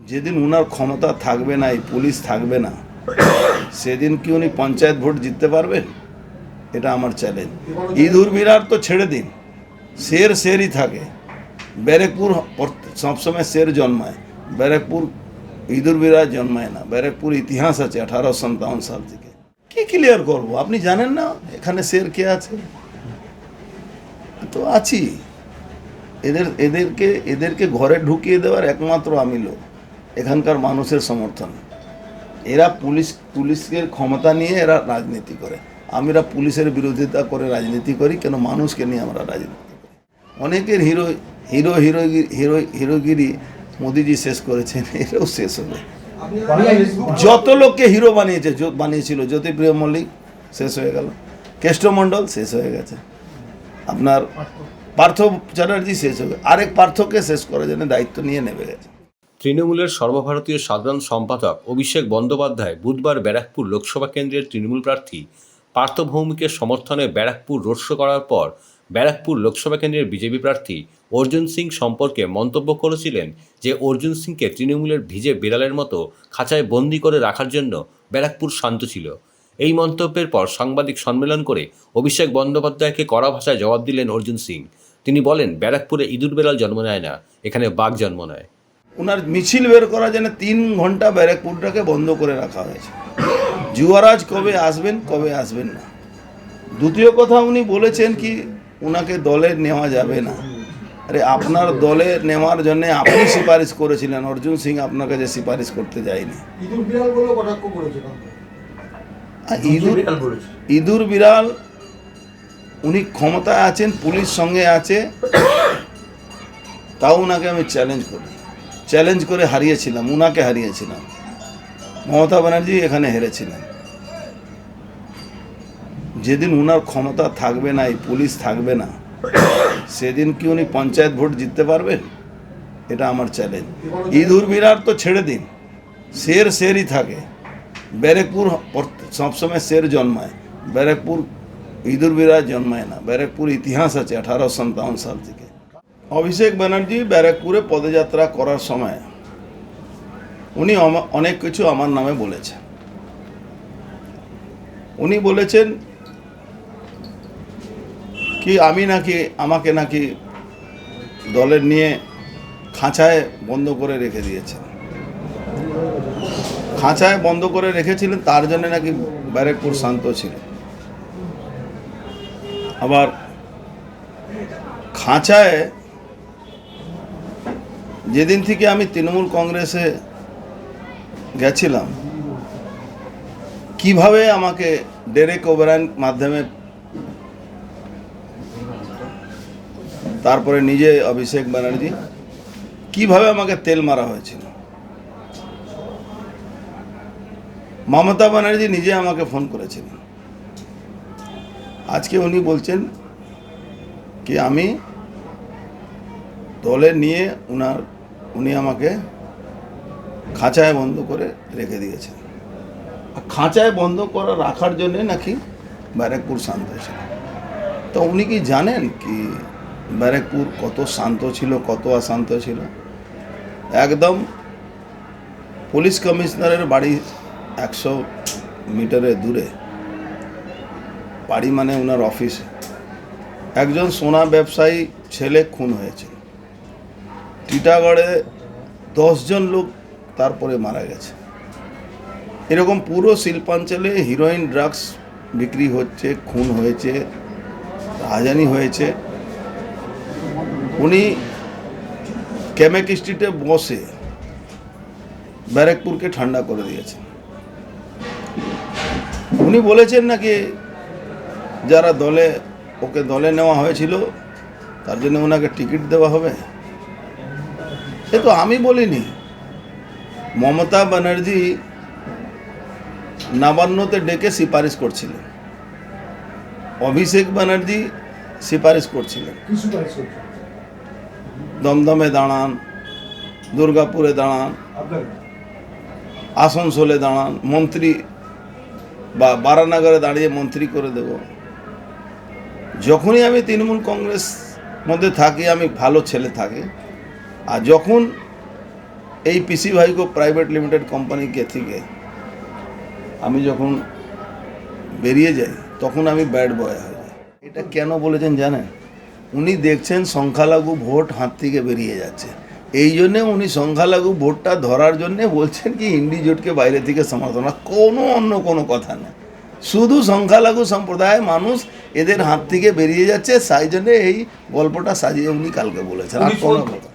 যেদিন উনার ক্ষমতা থাকবে না, এই পুলিশ থাকবে না, সেদিন কি উনি পঞ্চায়েত ভোট জিততে পারবেন? এটা আমার চ্যালেঞ্জ। ইঁদুর বিড়াল তো ছেড়ে দিন, শেরই থাকে। ব্যারেকপুর সবসময় শের জন্মায়, ব্যারেকপুর ইঁদুর বিড়াল জন্মায় না। ব্যারেকপুর ইতিহাস আছে 1857 সাল থেকে। কি ক্লিয়ার করবো? আপনি জানেন না এখানে শের কে আছে? তো আছি। এদেরকে ঘরে ঢুকিয়ে দেওয়ার একমাত্র আমি লোক, এখানকার মানুষের সমর্থন। এরা পুলিশের ক্ষমতা নিয়ে এরা রাজনীতি করে। আমরা পুলিশের বিরোধিতা করে রাজনীতি করি কেন? মানুষকে নিয়ে আমরা রাজনীতি করি। অনেকের হিরোগিরি মোদিজি শেষ করেছেন, এরাও শেষ হবে। যত লোককে হিরো বানিয়েছিল, জ্যোতিপ্রিয় মল্লিক শেষ হয়ে গেল, কেষ্টমণ্ডল শেষ হয়ে গেছে, আপনার পার্থ চ্যাটার্জি শেষ হয়ে গেছে, আরেক পার্থকে শেষ করার জন্য দায়িত্ব নিয়ে নেমে গেছে। তৃণমূলের সর্বভারতীয় সাধারণ সম্পাদক অভিষেক বন্দ্যোপাধ্যায় বুধবার ব্যারাকপুর লোকসভা কেন্দ্রের তৃণমূল প্রার্থী পার্থ ভৌমিকের সমর্থনে ব্যারাকপুর রোড শো করার পর ব্যারাকপুর লোকসভা কেন্দ্রের বিজেপি প্রার্থী অর্জুন সিং সম্পর্কে মন্তব্য করেছিলেন যে অর্জুন সিংকে তৃণমূলের ভিজে বিড়ালের মতো খাঁচায় বন্দি করে রাখার জন্য ব্যারাকপুর শান্ত ছিল। এই মন্তব্যের পর সাংবাদিক সম্মেলন করে অভিষেক বন্দ্যোপাধ্যায়কে কড়া ভাষায় জবাব দিলেন অর্জুন সিং। তিনি বলেন, ব্যারাকপুরে ইঁদুর বিড়াল জন্ম নেয় না, এখানে বাঘ জন্ম নেয়। ওনার মিছিল বের করার জন্য 3 ঘন্টা ব্যারাকপুরটাকে বন্ধ করে রাখা হয়েছে। যুবরাজ কবে আসবেন না। দ্বিতীয় কথা, উনি বলেছেন কি উনাকে দলে নেওয়া যাবে না। আরে আপনার দলে নেওয়ার জন্য আপনি সুপারিশ করেছিলেন, অর্জুন সিং আপনার কাছে সুপারিশ করতে যায়নি। ইঁদুর বিড়াল উনি ক্ষমতায় আছেন, পুলিশ সঙ্গে আছে, তাও উনাকে আমি চ্যালেঞ্জ করে হারিয়েছিলাম। উনাকে হারিয়েছিলাম, মমতা ব্যানার্জি এখানে হেরেছিলেন। যেদিন উনার ক্ষমতা থাকবে না, এই পুলিশ থাকবে না, সেদিন কি উনি পঞ্চায়েত ভোট জিততে পারবেন? এটা আমার চ্যালেঞ্জ। ইঁদুর বিড়াল তো ছেড়ে দিন, শেরই থাকে। ব্যারেকপুর সবসময় শের জন্মায়, ব্যারেকপুর ইঁদুর বিড়াল জন্মায় না। ব্যারেকপুর ইতিহাস আছে 1857 সাল থেকে। অভিষেক ব্যানার্জি ব্যারাকপুরে পদযাত্রা করার সময় উনি অনেক কিছু আমার নামে বলেছেন। উনি বলেছেন কি আমাকে নাকি দলের নিয়ে খাঁচায় বন্ধ করে রেখে দিয়েছেন। খাঁচায় বন্ধ করে রেখেছিলেন, তার জন্য নাকি ব্যারাকপুর শান্ত ছিল। আবার খাঁচায় যেদিন থেকে আমি তৃণমূল কংগ্রেসে গেছিলাম, কিভাবে আমাকে ডেরেক ওবেরয়ের মাধ্যমে, তারপরে নিজে অভিষেক ব্যানার্জি, কিভাবে আমাকে তেল মারা হয়েছিল। মমতা ব্যানার্জি নিজে আমাকে ফোন করেছিলেন। আজকে উনি বলছেন কি আমি দলে নিয়ে উনি আমাকে খাঁচায় বন্ধ করে রেখে দিয়েছেন। খাঁচায় বন্ধ করে রাখার জন্যে নাকি ব্যারাকপুর শান্ত ছিল। তো উনি কি জানেন কি ব্যারাকপুর কত শান্ত ছিল, কত অশান্ত ছিল? একদম পুলিশ কমিশনারের বাড়ি 100 মিটারের দূরে, বাড়ি মানে ওনার অফিসে, একজন সোনা ব্যবসায়ী ছেলে খুন হয়েছে। টিটাগড়ে 10 জন লোক তারপরে মারা গেছে। এরকম পুরো শিল্পাঞ্চলে হিরোইন ড্রাগস বিক্রি হচ্ছে, খুন হয়েছে, রাজধানী হয়েছে। উনি কেমেক স্ট্রিটে বসে ব্যারাকপুরকে ঠান্ডা করে দিয়েছেন। উনি বলেছেন নাকি যারা ওকে দলে নেওয়া হয়েছিল তার জন্য ওনাকে টিকিট দেওয়া হবে। এ তো আমি বলিনি। মমতা ব্যানার্জি নবান্নতে ডেকে সুপারিশ করছিলেন, অভিষেক ব্যানার্জি সুপারিশ করছিলেন দমদমে দাঁড়ান, দুর্গাপুরে দাঁড়ান, আসানসোলে দাঁড়ান, মন্ত্রী বা বারানগরে দাঁড়িয়ে মন্ত্রী করে দেব। যখনই আমি তৃণমূল কংগ্রেস মধ্যে থাকি, আমি ভালো ছেলে থাকি। আর যখন এই পিসি ভাইকো প্রাইভেট লিমিটেড কোম্পানিকে থেকে আমি যখন বেরিয়ে যাই তখন আমি ব্যাড বয় হয়ে যাই। এটা কেন বলেছেন জানেন? উনি দেখছেন সংখ্যালঘু ভোট হাত থেকে বেরিয়ে যাচ্ছে, এই জন্যে উনি সংখ্যালঘু ভোটটা ধরার জন্যে বলছেন কি ইন্ডি জোটকে বাইরে থেকে সমর্থন, কোনো অন্য কোনো কথা না, শুধু সংখ্যালঘু সম্প্রদায়ের মানুষ এদের হাত থেকে বেরিয়ে যাচ্ছে, তাই জন্যে এই গল্পটা সাজিয়ে উনি কালকে বলেছেন। আর কোনো কথা